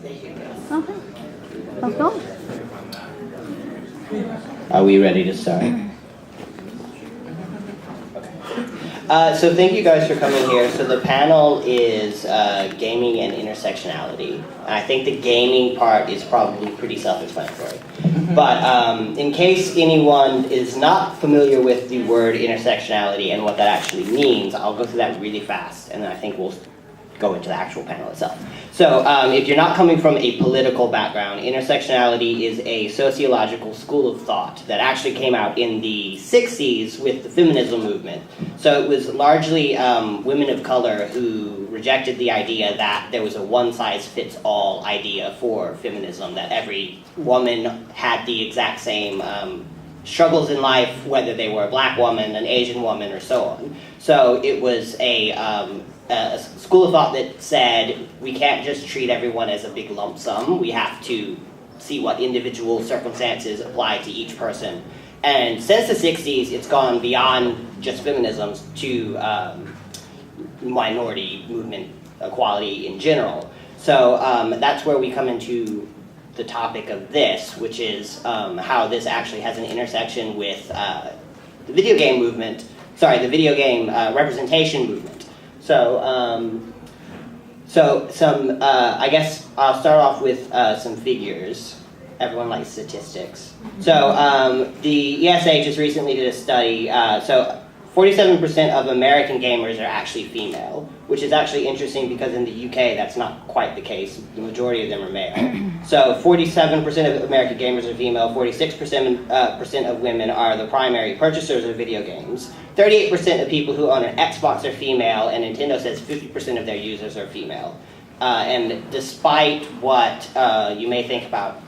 Okay. Let's go. Are we ready to start? So thank you guys for coming here. So the panel is gaming and intersectionality. And I think the gaming part is probably pretty self-explanatory. But in case anyone is not familiar with the word intersectionality and what that actually means, I'll go through that really fast, and then I think we'll go into the actual panel itself. So if you're not coming from a political background, intersectionality is a sociological school of thought that actually came out in the 60s with the feminism movement. So it was largely women of color who rejected the idea that there was a one-size-fits-all idea for feminism, that every woman had the exact same struggles in life, whether they were a black woman, an Asian woman, or so on. So it was a school of thought that said we can't just treat everyone as a big lump sum. We have to see what individual circumstances apply to each person. And since the 60s, it's gone beyond just feminism to minority movement equality in general. So that's where we come into the topic of this, which is how this actually has an intersection with the video game movement, the video game representation movement. So, I guess I'll start off with some figures. Everyone likes statistics. So, the ESA just recently did a study. So, 47% of American gamers are actually female, which is actually interesting because in the UK that's not quite the case. The majority of them are male. So 47% of American gamers are female, 46% of women are the primary purchasers of video games. 38% of people who own an Xbox are female, and Nintendo says 50% of their users are female. And despite what you may think about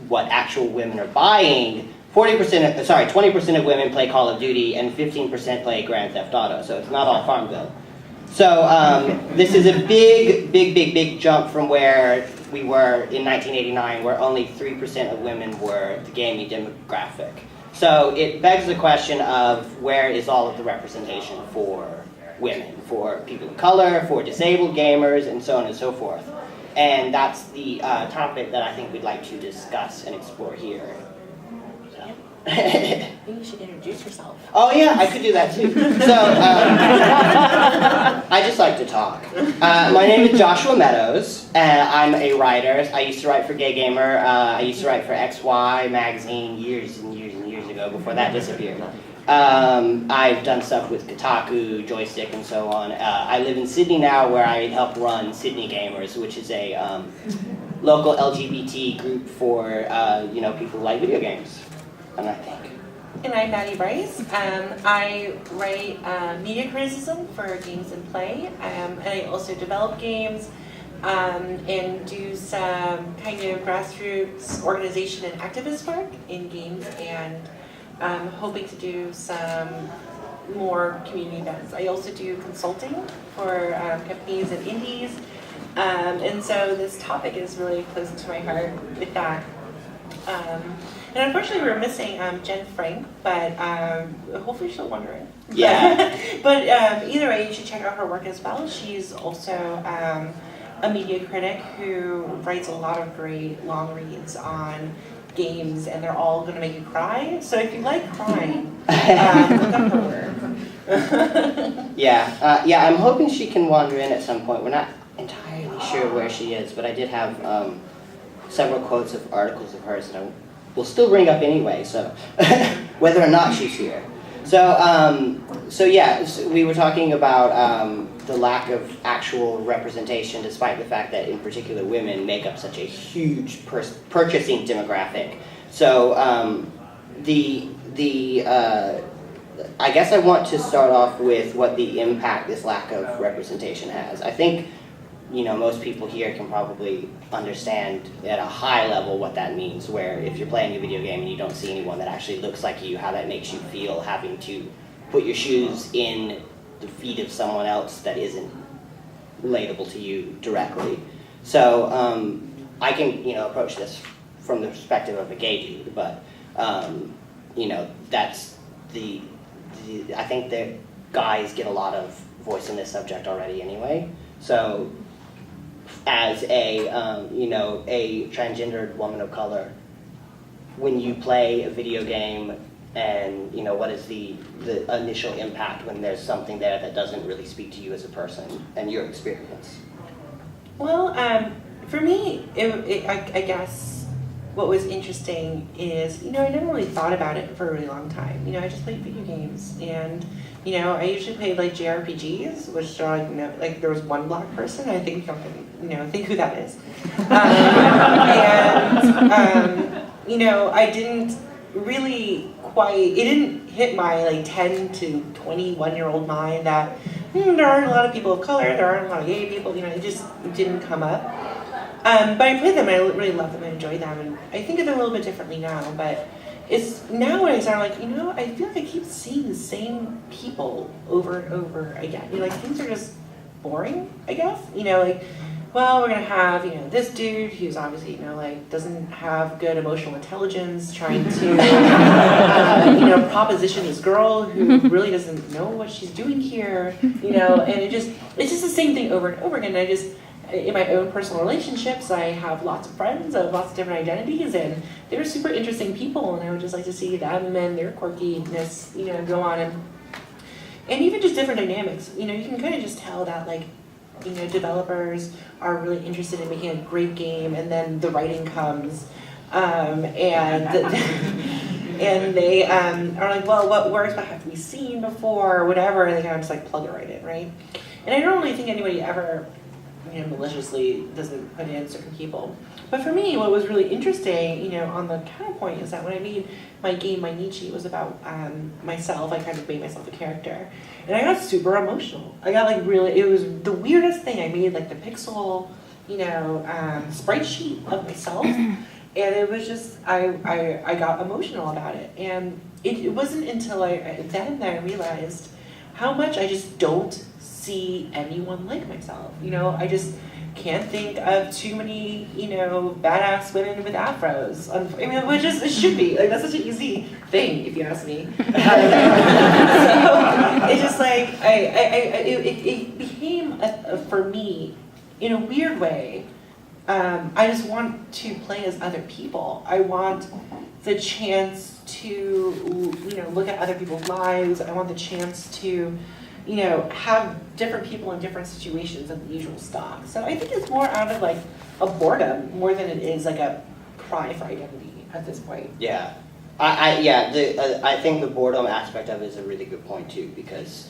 what actual women are buying, 20% of women play Call of Duty and 15% play Grand Theft Auto, so it's not all Farmville. So this is a big jump from where we were in 1989, where only 3% of women were the gaming demographic. So it begs the question of where is all of the representation for women, for people of color, for disabled gamers, and so on and so forth. And that's the topic that I think we'd like to discuss and explore here. You should introduce yourself. Oh yeah, I could do that too. So, I just like to talk. My name is Joshua Meadows, and I'm a writer. I used to write for Gay Gamer. I used to write for XY magazine years and years ago before that disappeared. I've done stuff with Kotaku, Joystick, and so on. I live in Sydney now, where I help run Sydney Gamers, which is a local LGBT group for people who like video games. And I think. And I'm Maddie Bryce. I write media criticism for Games and Play, and I also develop games and do some kind of grassroots organization and activist work in games, and hoping to do some more community events. I also do consulting for companies and indies, and so this topic is really close to my heart with that. And unfortunately, we're missing Jen Frank, but hopefully she'll wander in. Yeah. But either way, you should check out her work as well. She's also a media critic who writes a lot of great long reads on games, and they're all going to make you cry. So if you like crying, look up her work. Yeah, I'm hoping she can wander in at some point. We're not entirely sure where she is, but I did have several quotes of articles of hers that we'll still bring up anyway, so whether or not she's here. So we were talking about the lack of actual representation, despite the fact that in particular women make up such a huge purchasing demographic. So I guess I want to start off with what the impact this lack of representation has. I think most people here can probably understand at a high level what that means, where if you're playing a video game and you don't see anyone that actually looks like you, how that makes you feel having to put your shoes in the feet of someone else that isn't relatable to you directly. So I can approach this from the perspective of a gay dude, but that's I think that guys get a lot of voice in this subject already anyway. So as a you know, a transgendered woman of color, when you play a video game, and you know, what is the initial impact when there's something there that doesn't really speak to you as a person and your experience? Well, for me, I guess what was interesting is, you know, I never really thought about it for a really long time. You know, I just played video games, and you know, I usually played like JRPGs, which are like, you know, like there was one black person. I think you can, you know, think who that is. You know, I didn't really quite. It didn't hit my like 10 to 21-year-old mind that there aren't a lot of people of color, there aren't a lot of gay people. You know, it just didn't come up. But I played them, and I really love them, and enjoy them, and I think of them a little bit differently now. But it's nowadays I'm like, you know, I feel like I keep seeing the same people over and over again. You know, like things are just boring, I guess. You know, like, well, we're gonna have, you know, this dude who's obviously, you know, like doesn't have good emotional intelligence, trying to, you know, proposition this girl who really doesn't know what she's doing here. You know, and it's just the same thing over and over again. And in my own personal relationships, I have lots of friends of lots of different identities, and they're super interesting people, and I would just like to see them and their quirkiness, you know, go on, and even just different dynamics. You know, you can kind of just tell that, like, you know, developers are really interested in making a great game, and then the writing comes, and they are like, well, what works, what have we seen before, or whatever, and they kind of just like plug it right in, right? And I don't really think anybody ever, you know, maliciously doesn't put in certain people. But for me, what was really interesting, you know, on the counterpoint is that when I made my game, my Nietzsche, was about myself. I kind of made myself a character. And I got super emotional. I got like really, it was the weirdest thing. I made like the pixel, you know, sprite sheet of myself. And it was just, I got emotional about it. And it wasn't until then that I realized how much I just don't see anyone like myself. You know, I just can't think of too many, you know, badass women with afros. I mean, which is, it should be. Like, that's such an easy thing, if you ask me. So, it's just like, it became, for me, in a weird way, I just want to play as other people. I want the chance to, you know, look at other people's lives. I want the chance to, you know, have different people in different situations than the usual stock. So I think it's more out of like a boredom more than it is like a cry for identity at this point. Yeah, I think the boredom aspect of it is a really good point too, because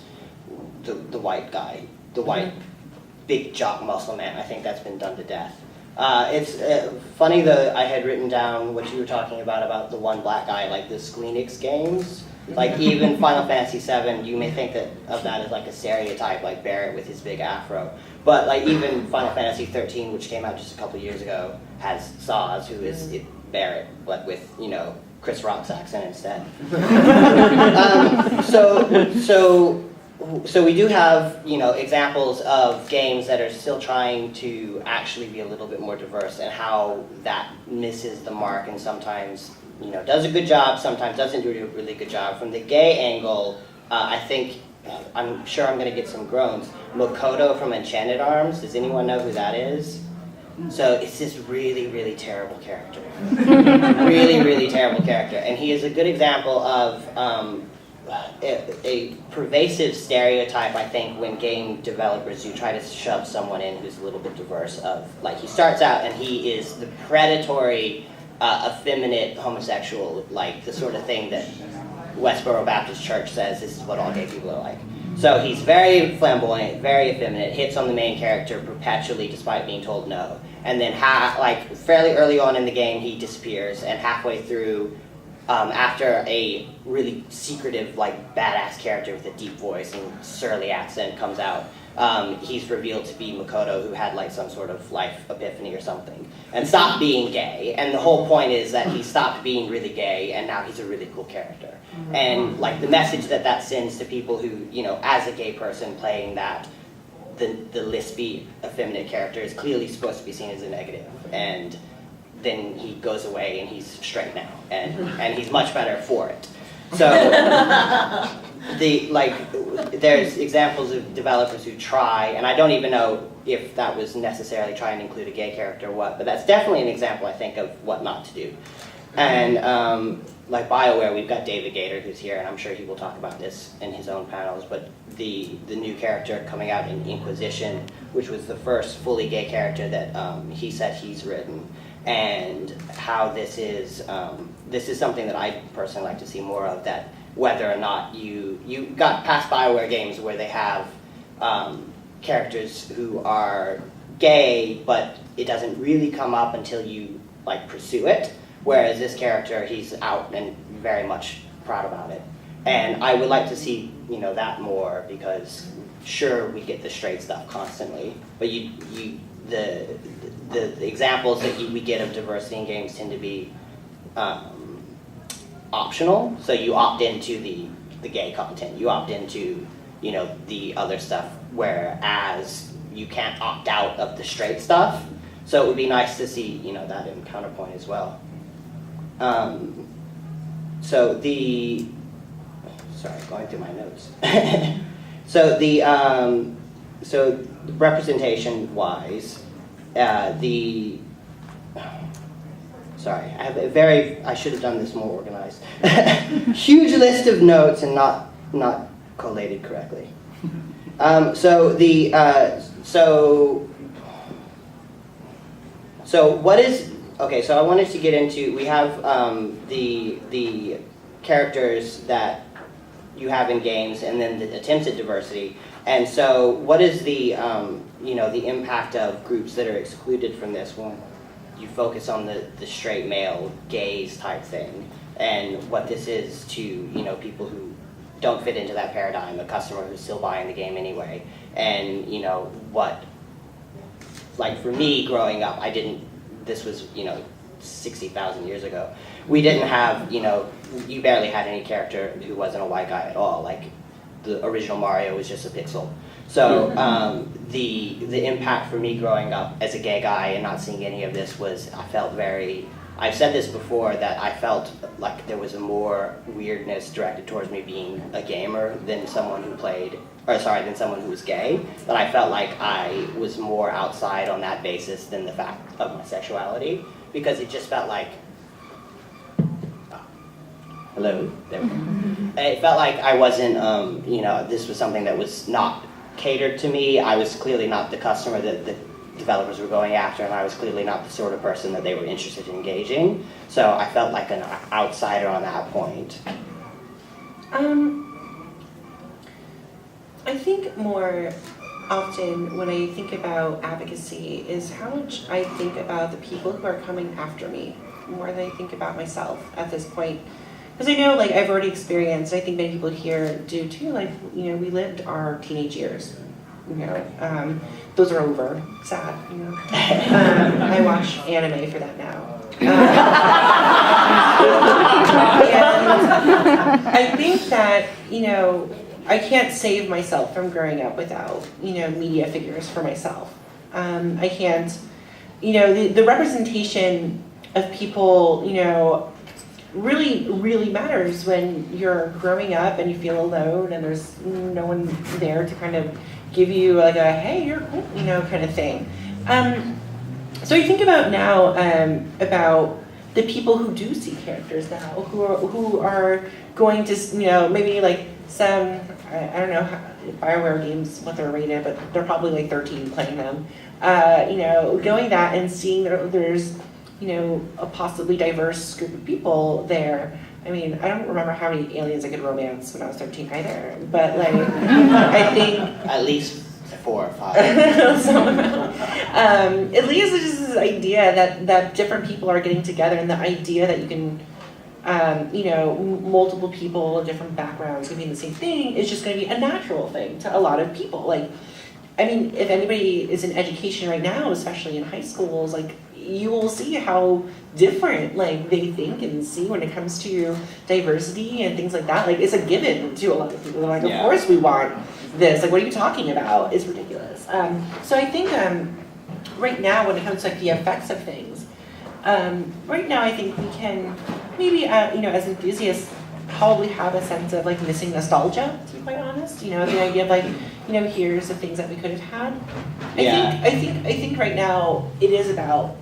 the white guy, the white big jock muscle man, I think that's been done to death. It's funny that I had written down what you were talking about the one black guy, like the Squeenix games. Like even Final Fantasy VII, you may think of that as like a stereotype, like Barrett with his big afro. But like even Final Fantasy XIII, which came out just a couple years ago, has Saz, who is Barrett, but with, you know, Chris Rock's accent instead. So we do have, you know, examples of games that are still trying to actually be a little bit more diverse, and how that misses the mark and sometimes, you know, does a good job, sometimes doesn't do a really good job. From the gay angle, I think, I'm sure I'm going to get some groans. Makoto from Enchanted Arms, does anyone know who that is? So it's this really, really terrible character. Really, really terrible character. And he is a good example of a pervasive stereotype, I think, when game developers do try to shove someone in who's a little bit diverse, of, like, he starts out and he is the predatory, effeminate homosexual, like the sort of thing that Westboro Baptist Church says this is what all gay people are like. So he's very flamboyant, very effeminate, hits on the main character perpetually despite being told no. And then like fairly early on in the game he disappears, and halfway through, after a really secretive, like, badass character with a deep voice and surly accent comes out, he's revealed to be Makoto, who had like some sort of life epiphany or something, and stopped being gay. And the whole point is that he stopped being really gay, and now he's a really cool character. And like the message that sends to people who, you know, as a gay person playing that, the lispy, effeminate character is clearly supposed to be seen as a negative. And then he goes away and he's straight now, and he's much better for it. So there's examples of developers who try, and I don't even know if that was necessarily trying to include a gay character or what, but that's definitely an example, I think, of what not to do. And like BioWare, we've got David Gator who's here, and I'm sure he will talk about this in his own panels, but the new character coming out in Inquisition, which was the first fully gay character that he said he's written, and how this is something that I personally like to see more of, that whether or not you got past BioWare games where they have characters who are gay, but it doesn't really come up until you like pursue it. Whereas this character, he's out and very much proud about it. And I would like to see, you know, that more, because sure, we get the straight stuff constantly, but the examples that we get of diversity in games tend to be optional. So you opt into the gay content, you opt into, you know, the other stuff, whereas you can't opt out of the straight stuff. So it would be nice to see, you know, that in Counterpoint as well. Sorry, going through my notes. So representation-wise, sorry, I should have done this more organized. Huge list of notes and not collated correctly. So what is, okay, so I wanted to get into, we have the characters that you have in games, and then the attempts at diversity. And so what is the, you know, the impact of groups that are excluded from this when you focus on the straight male gaze type thing, and what this is to, you know, people who don't fit into that paradigm, a customer who's still buying the game anyway, and, you know, what, like for me growing up, this was, you know, 60,000 years ago. We didn't have, you know, you barely had any character who wasn't a white guy at all. Like, the original Mario was just a pixel. So the impact for me growing up as a gay guy and not seeing any of this was, I felt very, I've said this before, that I felt like there was a more weirdness directed towards me being a gamer than someone who than someone who was gay. But I felt like I was more outside on that basis than the fact of my sexuality, because it just felt like, hello, there we go. It felt like I wasn't, you know, this was something that was not catered to me. I was clearly not the customer that the developers were going after, and I was clearly not the sort of person that they were interested in engaging. So I felt like an outsider on that point. I think more often when I think about advocacy is how much I think about the people who are coming after me more than I think about myself at this point. Because I know, like, I've already experienced, I think many people here do too, like, you know, we lived our teenage years, you know, those are over, sad, you know. I watch anime for that now. And I think that, you know, I can't save myself from growing up without, you know, media figures for myself. I can't, you know, the representation of people, you know, really, really matters when you're growing up and you feel alone and there's no one there to kind of give you like a, hey, you're cool, you know, kind of thing. So I think about now, about the people who do see characters now, who are going to, you know, maybe like some, I don't know how BioWare games, what they're rated, but they're probably like 13 playing them. You know, going that and seeing that there's, you know, a possibly diverse group of people there. I mean, I don't remember how many aliens I could romance when I was 13 either, but like, I think... At least 4 or 5. Some amount. At least it's just this idea that different people are getting together, and the idea that you can, you know, multiple people, different backgrounds can be the same thing is just going to be a natural thing to a lot of people. Like, I mean, if anybody is in education right now, especially in high schools, like, you will see how different, like, they think and see when it comes to diversity and things like that. Like, it's a given to a lot of people. They're like, of course we want this. Like, what are you talking about? It's ridiculous. So I think right now, when it comes to like the effects of things, right now I think we can maybe, you know, as enthusiasts, probably have a sense of like missing nostalgia, to be quite honest. The idea of like, here's the things that we could have had. I think right now it is about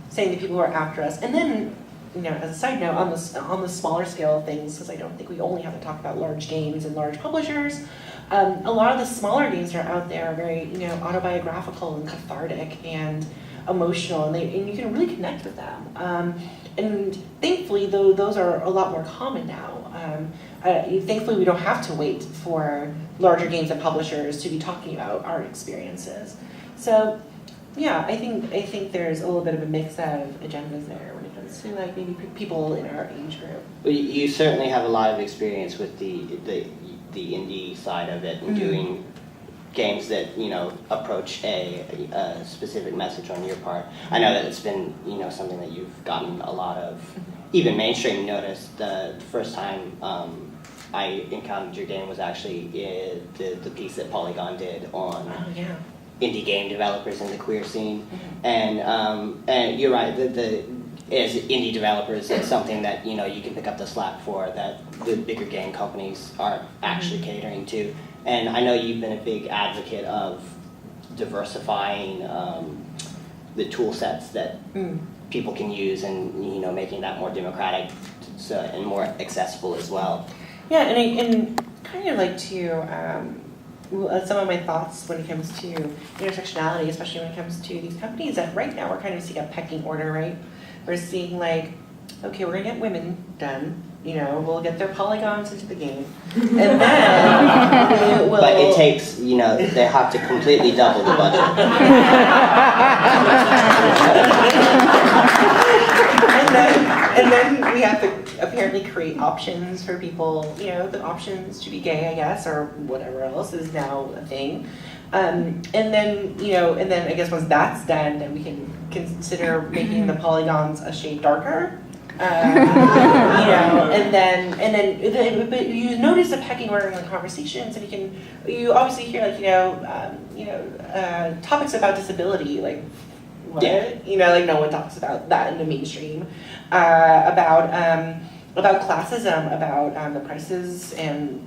saying the people who are after us, and then, as a side note, on the smaller scale of things, because I don't think we only have to talk about large games and large publishers. A lot of the smaller games that are out there are very, autobiographical and cathartic and emotional, and you can really connect with them. And thankfully, though, those are a lot more common now. Thankfully, we don't have to wait for larger games and publishers to be talking about our experiences. So, yeah, I think there's a little bit of a mix of agendas there when it comes to like maybe people in our age group. Well, you certainly have a lot of experience with the indie side of it and doing games that approach a specific message on your part. I know that it's been something that you've gotten a lot of even mainstream notice. The first time I encountered your game was actually the piece that Polygon did on indie game developers in the queer scene, and you're right. As indie developers, it's something that you can pick up the slack for that the bigger game companies aren't actually catering to. And I know you've been a big advocate of diversifying the tool sets that people can use, and making that more democratic and more accessible as well. Yeah, and kind of like to some of my thoughts when it comes to intersectionality, especially when it comes to these companies that right now we're kind of seeing a pecking order, right? We're seeing like, okay, we're gonna get women done. We'll get their polygons into the game, and then we will. But it takes, they have to completely double the budget. and then we have to apparently create options for people. The options to be gay, I guess, or whatever else is now a thing. And then I guess once that's done, then we can consider making the polygons a shade darker. And then, but you notice the pecking order in the conversations, and you obviously hear topics about disability, like what? Like no one talks about that in the mainstream, about classism, about the prices and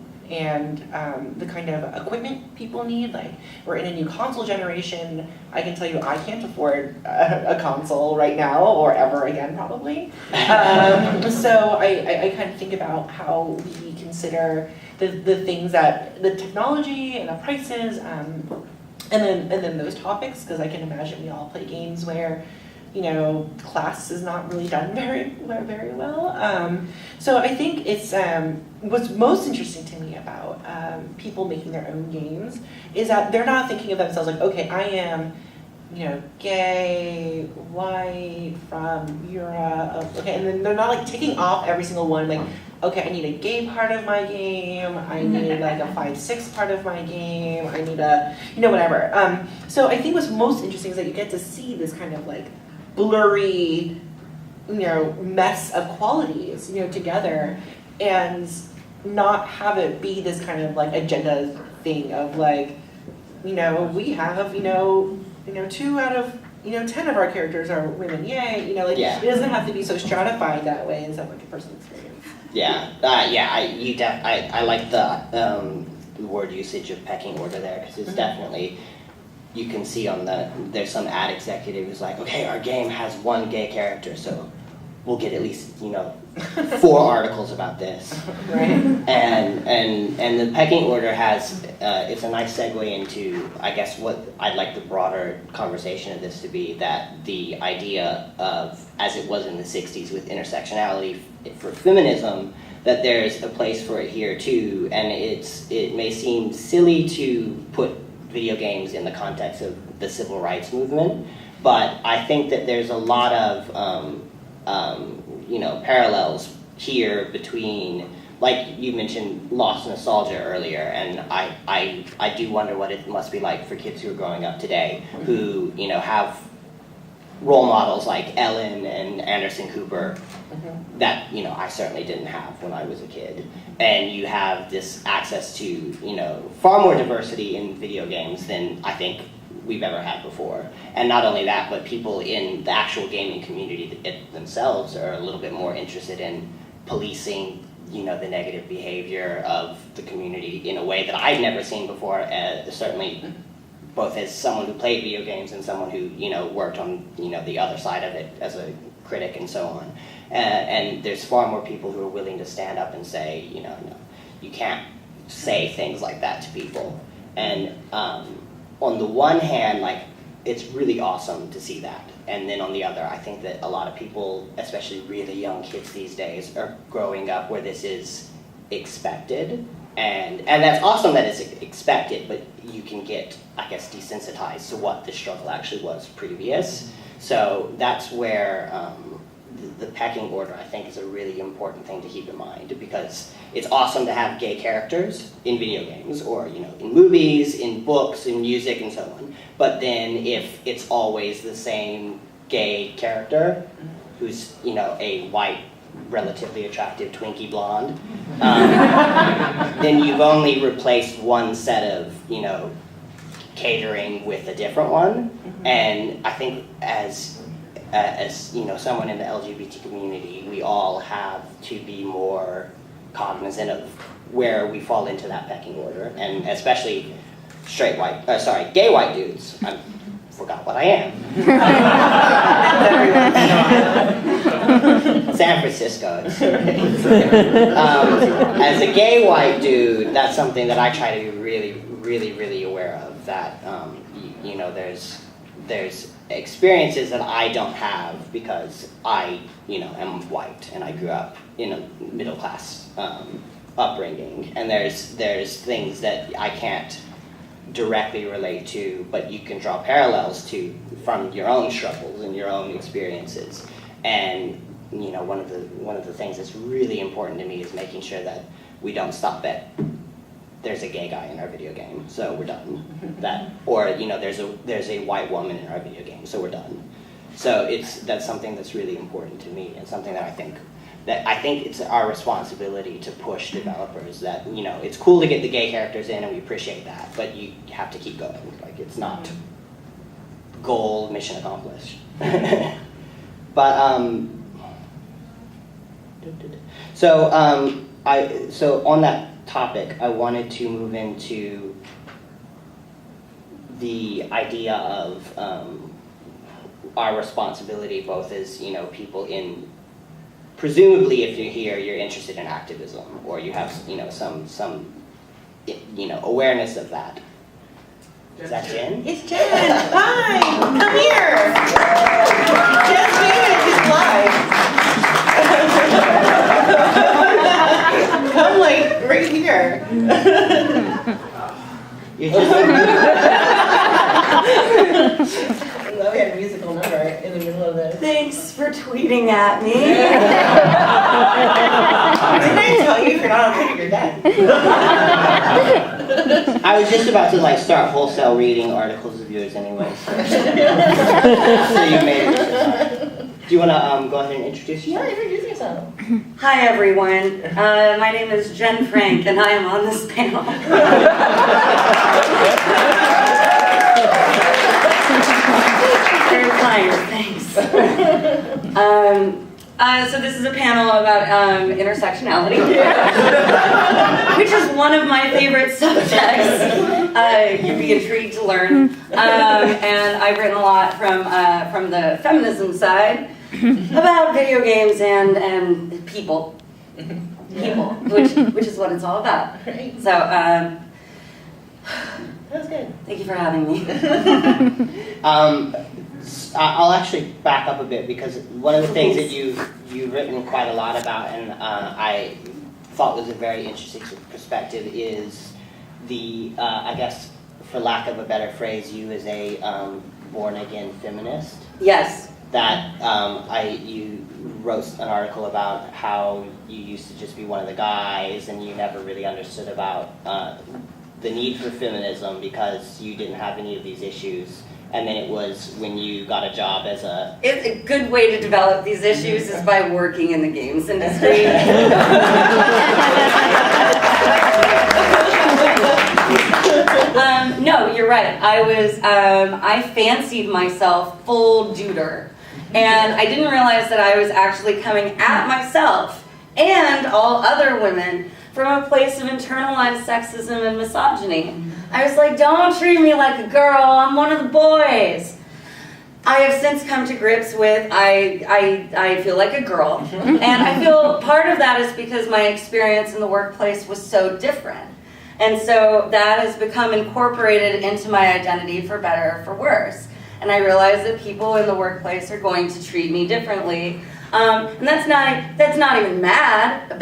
the kind of equipment people need. Like, we're in a new console generation. I can tell you I can't afford a console right now or ever again, probably. So I kind of think about how we consider the things that, the technology and the prices, and then those topics, because I can imagine we all play games where class is not really done very well. So I think it's what's most interesting to me about people making their own games is that they're not thinking of themselves like, okay, I am, gay, white, from Europe, okay, and then they're not like ticking off every single one, like, okay, I need a gay part of my game, I need like a 5/6 part of my game, I need a, whatever. So I think what's most interesting is that you get to see this kind of like blurry, mess of qualities, together, and not have it be this kind of like agenda thing of like, we have, 2 out of 10 of our characters are women. Yay! It doesn't have to be so stratified that way instead of like a personal experience. I like the word usage of pecking order there, because it's definitely. You can see there's some ad executive who's like, okay, our game has 1 gay character, so we'll get at least 4 articles about this. Right. And the pecking order has it's a nice segue into, I guess, what I'd like the broader conversation of this to be, that the idea of, as it was in the 60s with intersectionality for feminism, that there's a place for it here too, and it may seem silly to put video games in the context of the civil rights movement, but I think that there's a lot of parallels here between, like you mentioned, lost nostalgia earlier, and I do wonder what it must be like for kids who are growing up today who have role models like Ellen and Anderson Cooper that I certainly didn't have when I was a kid, and you have this access to far more diversity in video games than I think we've ever had before. And not only that, but people in the actual gaming community themselves are a little bit more interested in policing the negative behavior of the community in a way that I've never seen before, certainly both as someone who played video games and someone who, worked on, the other side of it as a critic and so on. And there's far more people who are willing to stand up and say, no, you can't say things like that to people. And on the one hand, like, it's really awesome to see that. And then on the other, I think that a lot of people, especially really young kids these days, are growing up where this is expected. And that's awesome that it's expected, but you can get, I guess, desensitized to what the struggle actually was previous. So that's where the pecking order, I think, is a really important thing to keep in mind, because it's awesome to have gay characters in video games, or in movies, in books, in music, and so on. But then if it's always the same gay character who's a white, relatively attractive Twinkie blonde, then you've only replaced one set of catering with a different one. And I think as someone in the LGBT community, we all have to be more cognizant of where we fall into that pecking order, and especially gay white dudes. I forgot what I am. San Francisco. As a gay white dude, that's something that I try to be really, really, really aware of. That there's experiences that I don't have because I am white and I grew up in a middle class upbringing, and there's things that I can't directly relate to, but you can draw parallels to from your own struggles and your own experiences. And one of the things that's really important to me is making sure that we don't stop at there's a gay guy in our video game, so we're done. There's a white woman in our video game, so we're done. So that's something that's really important to me, and something that I think it's our responsibility to push developers that, it's cool to get the gay characters in and we appreciate that, but you have to keep going. Like, it's not goal, mission accomplished. But, so on that topic, I wanted to move into the idea of our responsibility both as, people in, presumably if you're here, you're interested in activism, or you have, some awareness of that. Is that Jen? It's Jen. Hi. Come here. Jen's doing it. She's live. Come right here. You're just. We had a musical number in the middle of this. Thanks for tweeting at me. Didn't I tell you if you're not on Twitter, you're dead? I was just about to start wholesale reading articles of yours anyway. So you made it. Do you want to go ahead and introduce yourself? Yeah, introduce yourself. Hi everyone. My name is Jen Frank and I am on this panel. Very kind, thanks. So this is a panel about intersectionality, which is one of my favorite subjects. You'd be intrigued to learn. And I've written a lot from the feminism side about video games and people, which is what it's all about. Great. So That's good. thank you for having me. I'll actually back up a bit, because one of the things that you've written quite a lot about, and I thought was a very interesting perspective, is the, I guess, for lack of a better phrase, you as a born-again feminist. Yes. That you wrote an article about how you used to just be one of the guys, and you never really understood about the need for feminism because you didn't have any of these issues. And then it was when you got a job as a... A good way to develop these issues is by working in the games industry. No, you're right. I fancied myself full duder. And I didn't realize that I was actually coming at myself and all other women from a place of internalized sexism and misogyny. I was like, don't treat me like a girl, I'm one of the boys. I have since come to grips with, I feel like a girl. And I feel part of that is because my experience in the workplace was so different. And so that has become incorporated into my identity for better or for worse. And I realize that people in the workplace are going to treat me differently. And that's not even bad.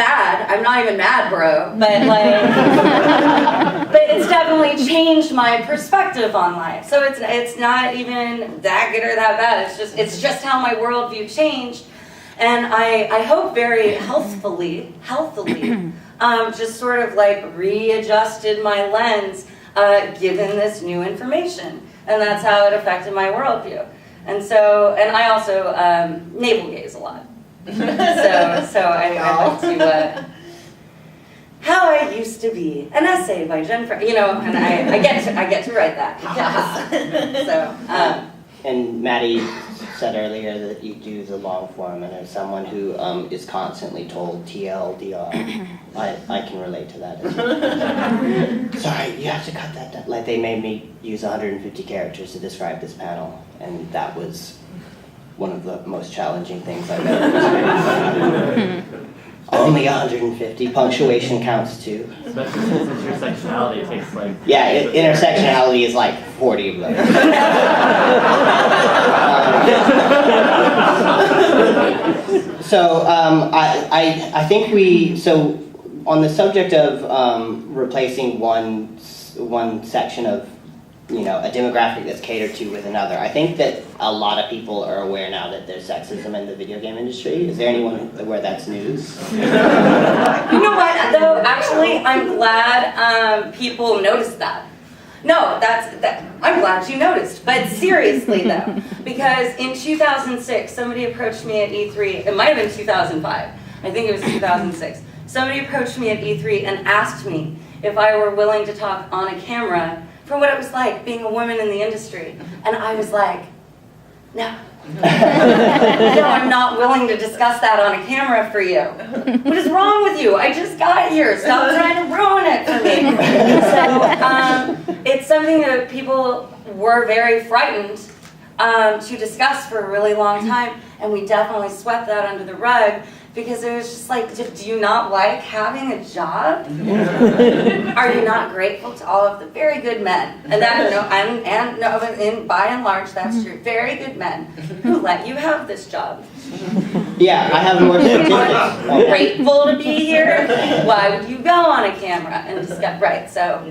I'm not even mad, bro. But like, but it's definitely changed my perspective on life. So it's not even that good or that bad. It's just how my worldview changed. And I hope very healthily, just sort of like readjusted my lens given this new information. And that's how it affected my worldview. And so, and I also navel gaze a lot. so I like to, How I Used to Be, an essay by Jennifer, and I get to write that. Yes. So, And Maddie said earlier that you do the long form, and as someone who is constantly told TLDR, I can relate to that as well. Sorry, you have to cut that down. Like, they made me use 150 characters to describe this panel, and that was one of the most challenging things I've ever experienced. Only 150. Punctuation counts too. Especially since intersectionality takes like... Yeah, intersectionality is like 40 of them. So I think so on the subject of replacing one section of a demographic that's catered to with another, I think that a lot of people are aware now that there's sexism in the video game industry. Is there anyone where that's news? You know what, though? Actually, I'm glad people noticed that. No, I'm glad you noticed. But seriously, though, because in 2006, somebody approached me at E3. It might have been 2005. I think it was 2006. Somebody approached me at E3 and asked me if I were willing to talk on a camera for what it was like being a woman in the industry. And I was like, no. No, I'm not willing to discuss that on a camera for you. What is wrong with you? I just got here. Stop trying to ruin it for me. So it's something that people were very frightened to discuss for a really long time. And we definitely swept that under the rug because it was just like, do you not like having a job? Are you not grateful to all of the very good men? And by and large, that's true. Very good men who let you have this job. Yeah, I have more statistics. Grateful to be here. Why would you go on a camera and discuss? Right. So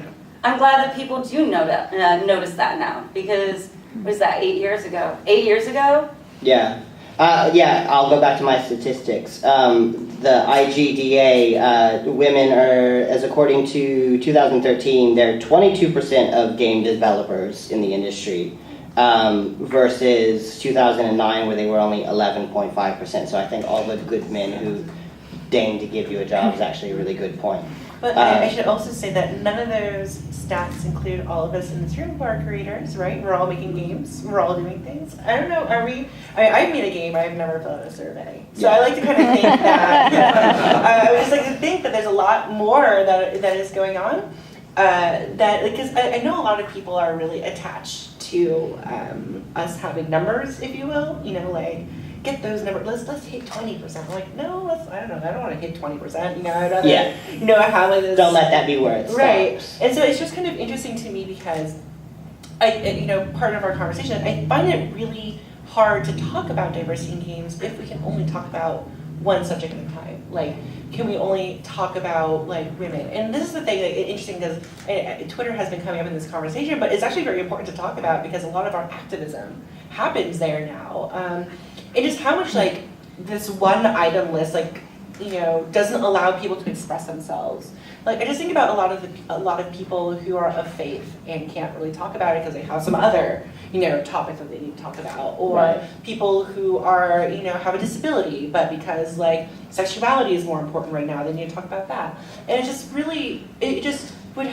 I'm glad that people do notice that now because what was that 8 years ago? 8 years ago? Yeah. I'll go back to my statistics. The IGDA, women are, as according to 2013, they're 22% of game developers in the industry, versus 2009 where they were only 11.5%. So I think all the good men who deign to give you a job is actually a really good point. But I should also say that none of those stats include all of us in this room who are creators, right? We're all making games. We're all doing things. I don't know. Are we? I've made a game. I've never filled out a survey. So I like to kind of think that. I just like to think that there's a lot more that is going on. Because I know a lot of people are really attached to us having numbers, if you will. Like. Get those numbers. Let's hit 20%. I'm like, no, I don't want to hit 20%. I'd rather, have like this. Don't let that be where it stops. Right. And so it's just kind of interesting to me because part of our conversation, I find it really hard to talk about diversity in games if we can only talk about one subject at a time. Like, can we only talk about women? And this is the thing, interesting because Twitter has been coming up in this conversation, but it's actually very important to talk about because a lot of our activism happens there now. And just how much this one item list doesn't allow people to express themselves. I just think about a lot of people who are of faith and can't really talk about it because they have some other topics that they need to talk about, or people who are have a disability, but because sexuality is more important right now, they need to talk about that. And it just really we would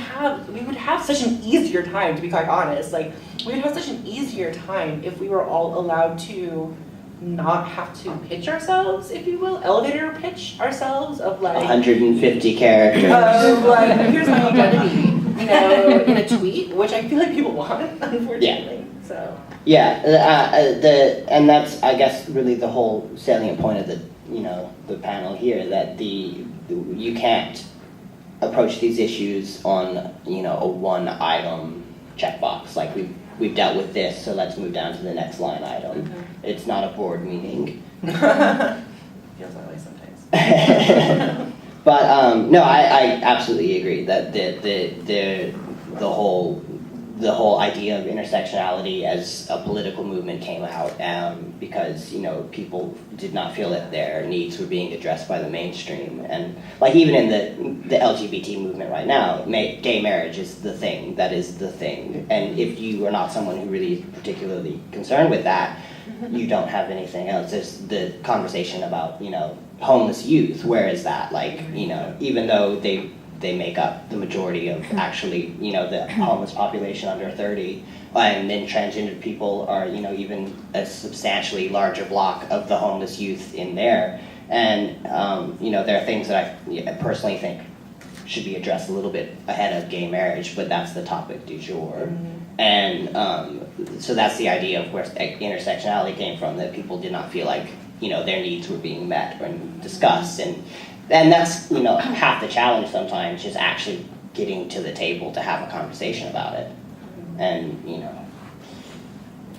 have such an easier time, to be quite honest. We would have such an easier time if we were all allowed to not have to pitch ourselves, if you will, elevator pitch ourselves of like 150 characters. like here's my identity, you know, in a tweet, which I feel like people want, unfortunately. So Yeah, and that's, I guess, really the whole salient point of the panel here, that you can't approach these issues on, a one item checkbox. Like we've dealt with this, so let's move down to the next line item. It's not a board meeting. feels that way sometimes. But no, I absolutely agree that the whole idea of intersectionality as a political movement came out because people did not feel that their needs were being addressed by the mainstream, and like even in the LGBT movement right now, gay marriage is the thing that is the thing, and if you are not someone who really is particularly concerned with that, you don't have anything else. There's the conversation about homeless youth. Where is that? Like even though they make up the majority of actually, the homeless population under 30, and then transgendered people are, even a substantially larger block of the homeless youth in there. And, there are things that I personally think should be addressed a little bit ahead of gay marriage, but that's the topic du jour. And so that's the idea of where intersectionality came from, that people did not feel like, their needs were being met or discussed. And that's, half the challenge sometimes, just actually getting to the table to have a conversation about it. And,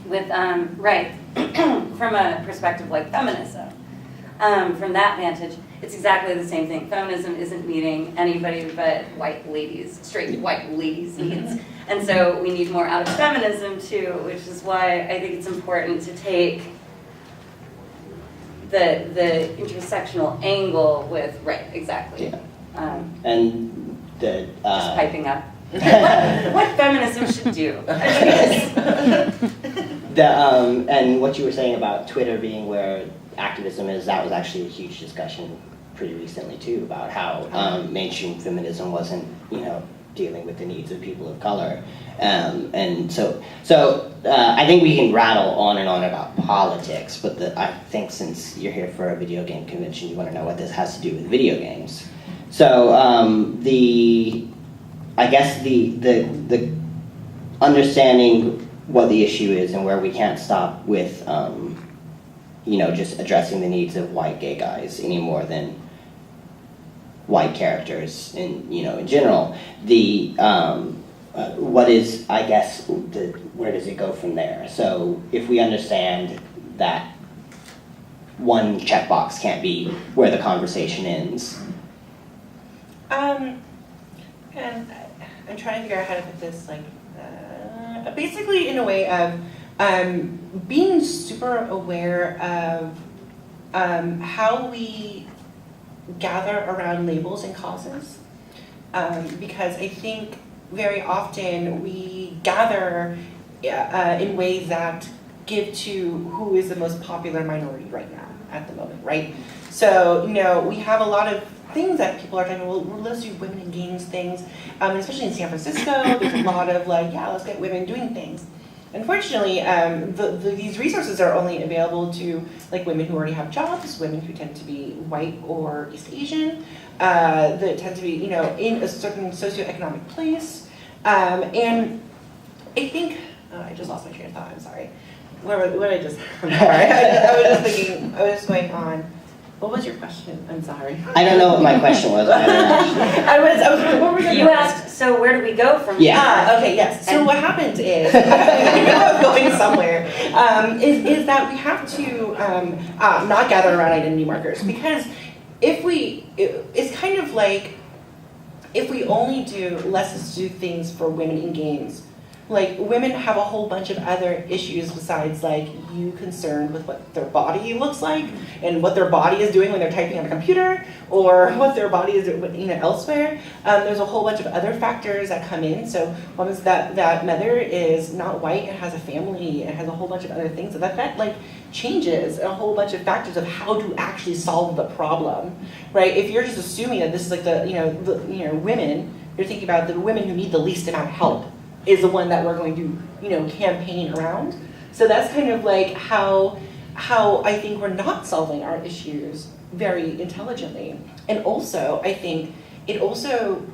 With, right, from a perspective like feminism, from that vantage, it's exactly the same thing. Feminism isn't meeting anybody but white ladies, straight white ladies' needs. And so we need more out of feminism too, which is why I think it's important to take the intersectional angle with, right, exactly. Yeah. And the... just piping up. what feminism should do. And what you were saying about Twitter being where activism is, that was actually a huge discussion pretty recently too, about how mainstream feminism wasn't, dealing with the needs of people of color. And so I think we can rattle on and on about politics, but I think since you're here for a video game convention, you want to know what this has to do with video games. So I guess the understanding what the issue is and where we can't stop with just addressing the needs of white gay guys any more than white characters in general. What is, I guess, where does it go from there? So if we understand that one checkbox can't be where the conversation ends. And I'm trying to figure out how to put this, basically in a way of being super aware of how we gather around labels and causes, because I think very often we gather in ways that give to who is the most popular minority right now at the moment, right? So, we have a lot of things that people are talking about. Well, let's do women in games things, especially in San Francisco. There's a lot of let's get women doing things. Unfortunately, these resources are only available to women who already have jobs, women who tend to be white or East Asian, that tend to be in a certain socioeconomic place, and I think I just lost my train of thought. I'm sorry. What I just? I'm sorry. I was just thinking. I was just going on. What was your question? I'm sorry. I don't know what my question was. I was. What were You asked. So where do we go from here? Okay. Yes. So what happens is, I know I'm going somewhere. Is that we have to not gather around identity markers, because it's kind of like if we only do let's do things for women in games. Women have a whole bunch of other issues besides you concerned with what their body looks like and what their body is doing when they're typing on a computer, or what their body is doing elsewhere. There's a whole bunch of other factors that come in. So one is that mother is not white and has a family and has a whole bunch of other things. So that changes a whole bunch of factors of how to actually solve the problem, right? If you're just assuming that this is the women, you're thinking about the women who need the least amount of help is the one that we're going to, campaign around. So that's kind of how how I think we're not solving our issues very intelligently. And also, I think it also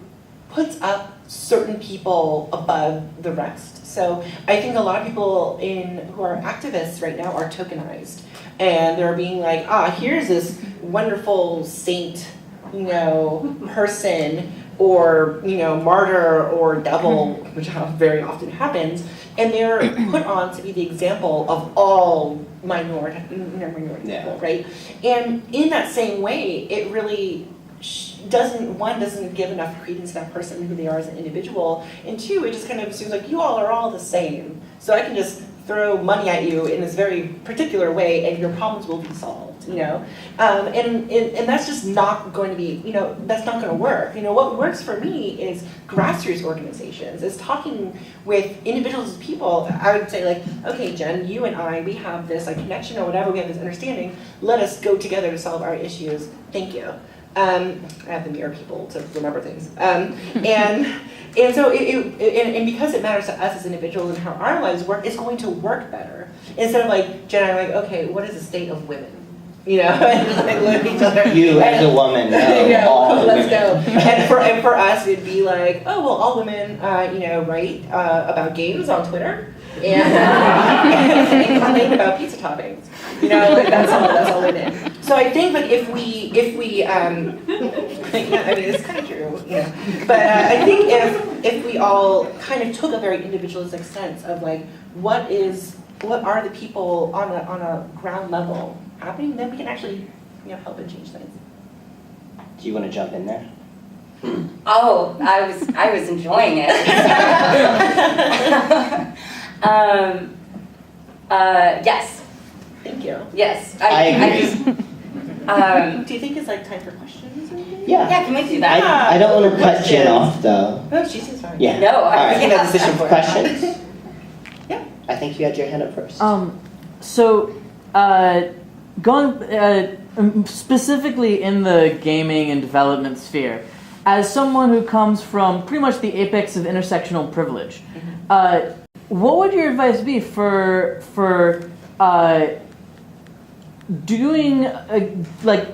puts up certain people above the rest. So I think a lot of people who are activists right now are tokenized. And they're being like, here's this wonderful saint, person, or, martyr or devil, which very often happens. And they're put on to be the example of all minority people, right? And in that same way, it really doesn't give enough credence to that person, who they are as an individual, and two, it just kind of seems like you all are all the same. So I can just throw money at you in this very particular way, and your problems will be solved. And that's just not going to be, that's not going to work. What works for me is grassroots organizations. Is talking with individuals, people. I would say like, okay, Jen, you and I, we have this connection or whatever. We have this understanding. Let us go together to solve our issues. Thank you. I have the mirror people to remember things. And so and because it matters to us as individuals and how our lives work, it's going to work better. Instead of like, Jen and I are like, okay, what is the state of women? And just look at each other. You as a woman, let's go. And for us, it'd be like, oh, well, all women, write about games on Twitter and complain about pizza toppings. That's all women. So I think that if we it's kind of true, But I think if we all kind of took a very individualistic sense of like, what are the people on a ground level happening, then we can actually, help and change things. Do you want to jump in there? Oh, I was enjoying it. Yes. Thank you. Yes. I agree. Do you think it's time for questions? Or anything? Yeah, can we do that? I don't want to cut Jen off though. No, she seems fine. Yeah. No, All right. We can have a decision for Questions? Yeah. I think you had your hand up first. So, going specifically in the gaming and development sphere, as someone who comes from pretty much the apex of intersectional privilege, what would your advice be for doing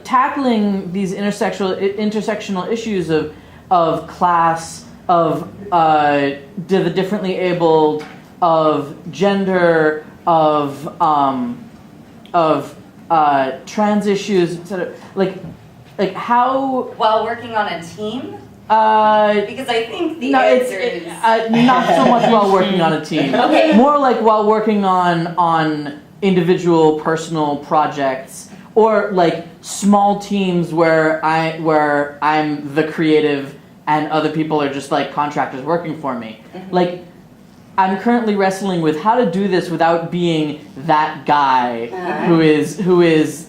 tackling these intersectional issues of class, of the differently abled, of gender, of trans issues, etc. Like how? While working on a team? Because I think the answer is not so much while working on a team. Okay. More like while working on individual personal projects, or like small teams where I'm the creative and other people are just like contractors working for me. Mm-hmm. Like I'm currently wrestling with how to do this without being that guy who is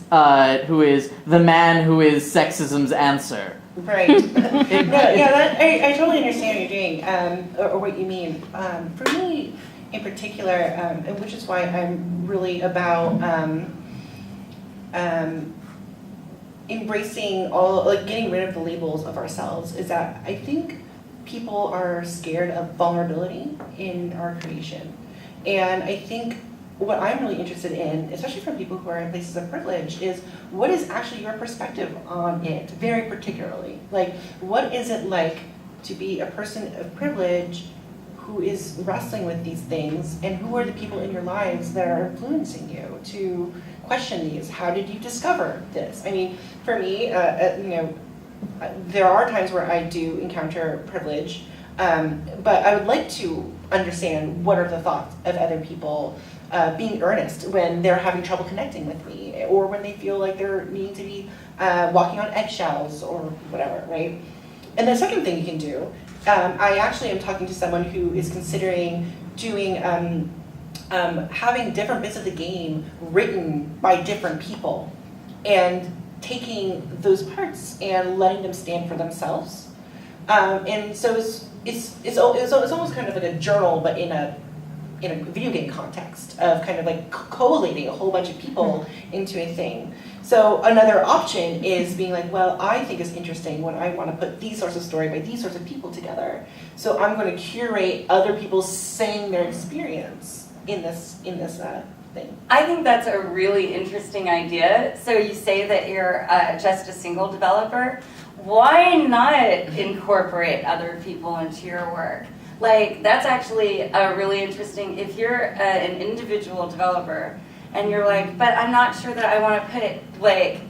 the man who is sexism's answer. Right. I totally understand what you're doing, or what you mean. For me, in particular, and which is why I'm really about embracing getting rid of the labels of ourselves, is that I think people are scared of vulnerability in our creation. And I think what I'm really interested in, especially from people who are in places of privilege, is what is actually your perspective on it, very particularly. Like, what is it like to be a person of privilege who is wrestling with these things, and who are the people in your lives that are influencing you to question these? How did you discover this? I mean, for me, there are times where I do encounter privilege, but I would like to understand what are the thoughts of other people being earnest when they're having trouble connecting with me, or when they feel like they're needing to be walking on eggshells or whatever, right? And the second thing you can do, I actually am talking to someone who is considering doing, having different bits of the game written by different people, and taking those parts and letting them stand for themselves. And so it's almost kind of like a journal, but in a video game context of kind of like collating a whole bunch of people into a thing. So another option is being like, well, I think it's interesting when I want to put these sorts of story by these sorts of people together. So I'm going to curate other people saying their experience in this thing. I think that's a really interesting idea. So you say that you're just a single developer. Why not incorporate other people into your work? Like, that's actually a really interesting, if you're an individual developer and you're like, but I'm not sure that I want to put like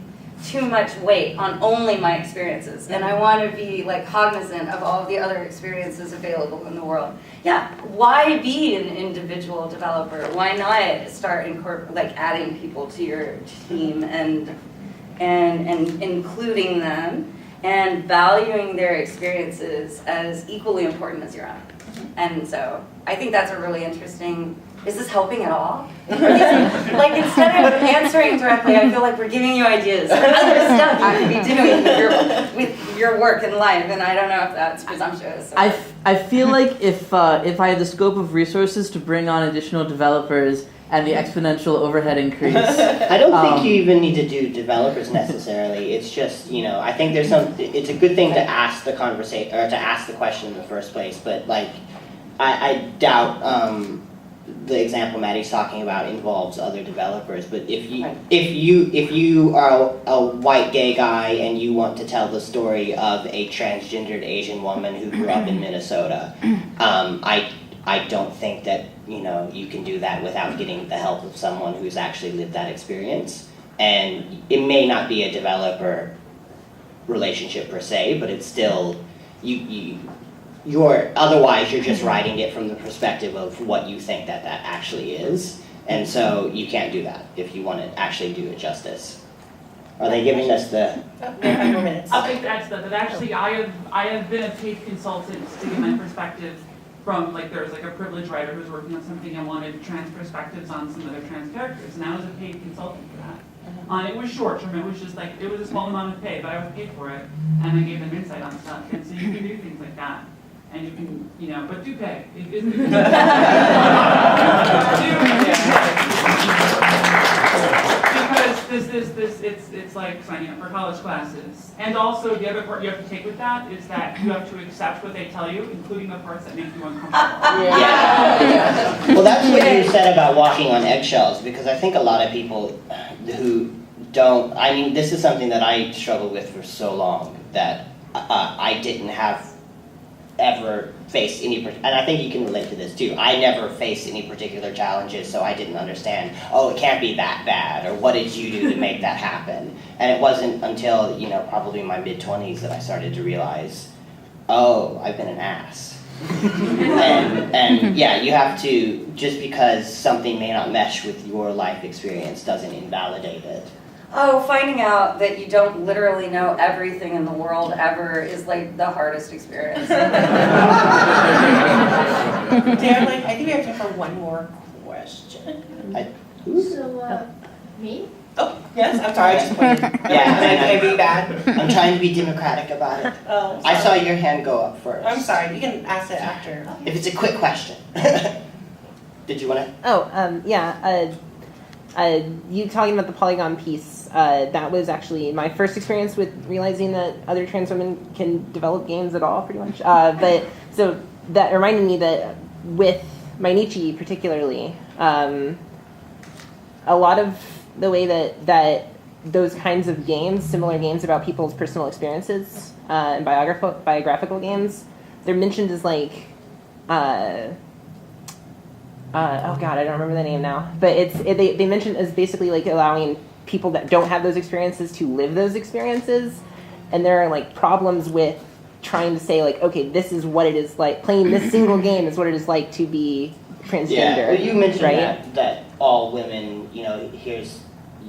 too much weight on only my experiences, and I want to be like cognizant of all of the other experiences available in the world. Yeah, why be an individual developer? Why not start adding people to your team and including them and valuing their experiences as equally important as your own? And so I think that's a really interesting. Is this helping at all? Like, instead of answering directly, I feel like we're giving you ideas for other stuff you could be doing with your work and life, and I don't know if that's presumptuous. I feel like if I had the scope of resources to bring on additional developers and the exponential overhead increase. I don't think you even need to do developers necessarily. It's just, I think it's a good thing to ask the conversation, or to ask the question in the first place, but like, I doubt the example Maddie's talking about involves other developers, but if you are a white gay guy and you want to tell the story of a transgendered Asian woman who grew up in Minnesota, I don't think that you can do that without getting the help of someone who's actually lived that experience. And it may not be a developer relationship per se, but it's still otherwise you're just writing it from the perspective of what you think that actually is, and so you can't do that if you want to actually do it justice. Are they giving us the? We have 5 more minutes. I'll take that step. But actually, I have been a paid consultant to give my perspective from there's a privileged writer who's working on something and wanted trans perspectives on some other trans characters, and I was a paid consultant for that. It was short term. It was just it was a small amount of pay, but I was paid for it, and I gave them insight on stuff, and so you can do things like that. And you can, but do pay. Because it's like signing up for college classes. And also the other part you have to take with that is that you have to accept what they tell you, including the parts that make you uncomfortable. Yeah. Well, that's what you said about walking on eggshells, because I think a lot of people who don't, this is something that I struggled with for so long, that I didn't have ever faced any, and I think you can relate to this too, I never faced any particular challenges, so I didn't understand, it can't be that bad, or what did you do to make that happen? And it wasn't until, probably my mid-20s that I started to realize, I've been an ass. and yeah, you have to, just because something may not mesh with your life experience doesn't invalidate it. Finding out that you don't literally know everything in the world ever is the hardest experience. Dan, I think we have time for one more question. Me? Oh, yes, I'm sorry, I just pointed. Yeah, Can I be bad? I'm trying to be democratic about it. Oh, I saw your hand go up first. I'm sorry, you can ask it after. If it's a quick question. Did you want to? You talking about the polygon piece, that was actually my first experience with realizing that other trans women can develop games at all, pretty much. But so that reminded me that with Mainichi particularly, a lot of the way that those kinds of games, similar games about people's personal experiences, and biographical games, they're mentioned as oh god, I don't remember the name now. But they mention as basically allowing people that don't have those experiences to live those experiences, and there are problems with trying to say okay, this is what it is like playing this single game is what it is like to be transgender. Yeah, well, you mentioned right? that all women, you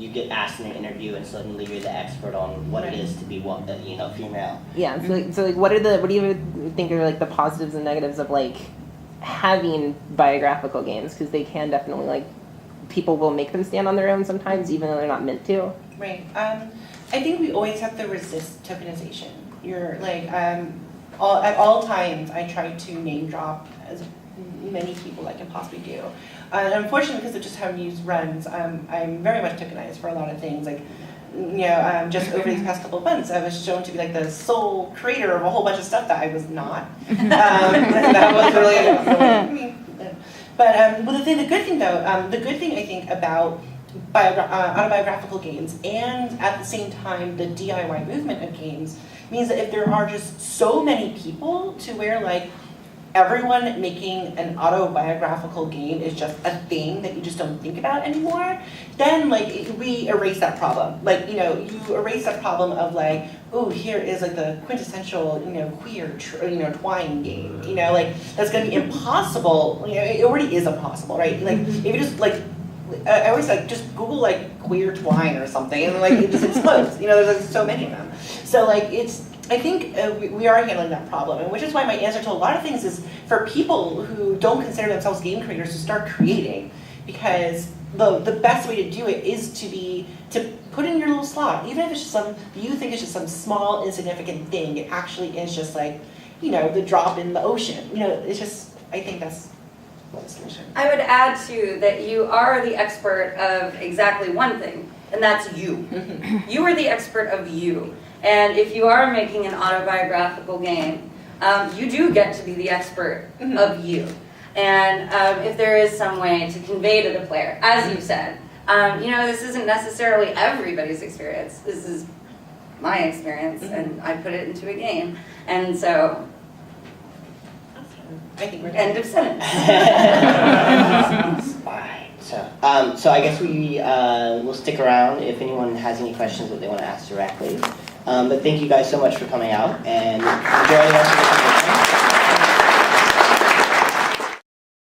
get asked in an interview and suddenly you're the expert on what it is to be female. Yeah, so what do you think are the positives and negatives of having biographical games, because they can definitely people will make them stand on their own sometimes, even though they're not meant to. Right. I think we always have to resist tokenization. You're at all times I try to name drop as many people I can possibly do. And unfortunately, because of just how news runs, I'm very much tokenized for a lot of things. Just over these past couple of months, I was shown to be the sole creator of a whole bunch of stuff that I was not. That was really But the good thing though, the good thing I think about autobiographical games and at the same time the DIY movement of games means that if there are just so many people to where like everyone making an autobiographical game is just a thing that you just don't think about anymore, then like we erase that problem. Like, you know, you erase that problem of like, oh, here is like the quintessential, you know, queer, twine game. You know, like that's gonna be impossible. You know, it already is impossible, right? Like if you just like, I always like just Google like queer twine or something, and like it just explodes. You know, there's like so many of them. So like I think we are handling that problem, and which is why my answer to a lot of things is for people who don't consider themselves game creators to start creating, because the best way to do it is to put in your little slot, even if it's just you think it's just some small insignificant thing. It actually is just like, you know, the drop in the ocean. You know, it's just, I think that's the solution. I would add too that you are the expert of exactly one thing, and that's you. You are the expert of you. And if you are making an autobiographical game, you do get to be the expert of you. And if there is some way to convey to the player, as you said, you know, this isn't necessarily everybody's experience. This is my experience, and I put it into a game. And so, I think we're done. end of sentence. Alright, so I guess we will stick around if anyone has any questions that they want to ask directly. But thank you guys so much for coming out, and enjoy the rest of the conference.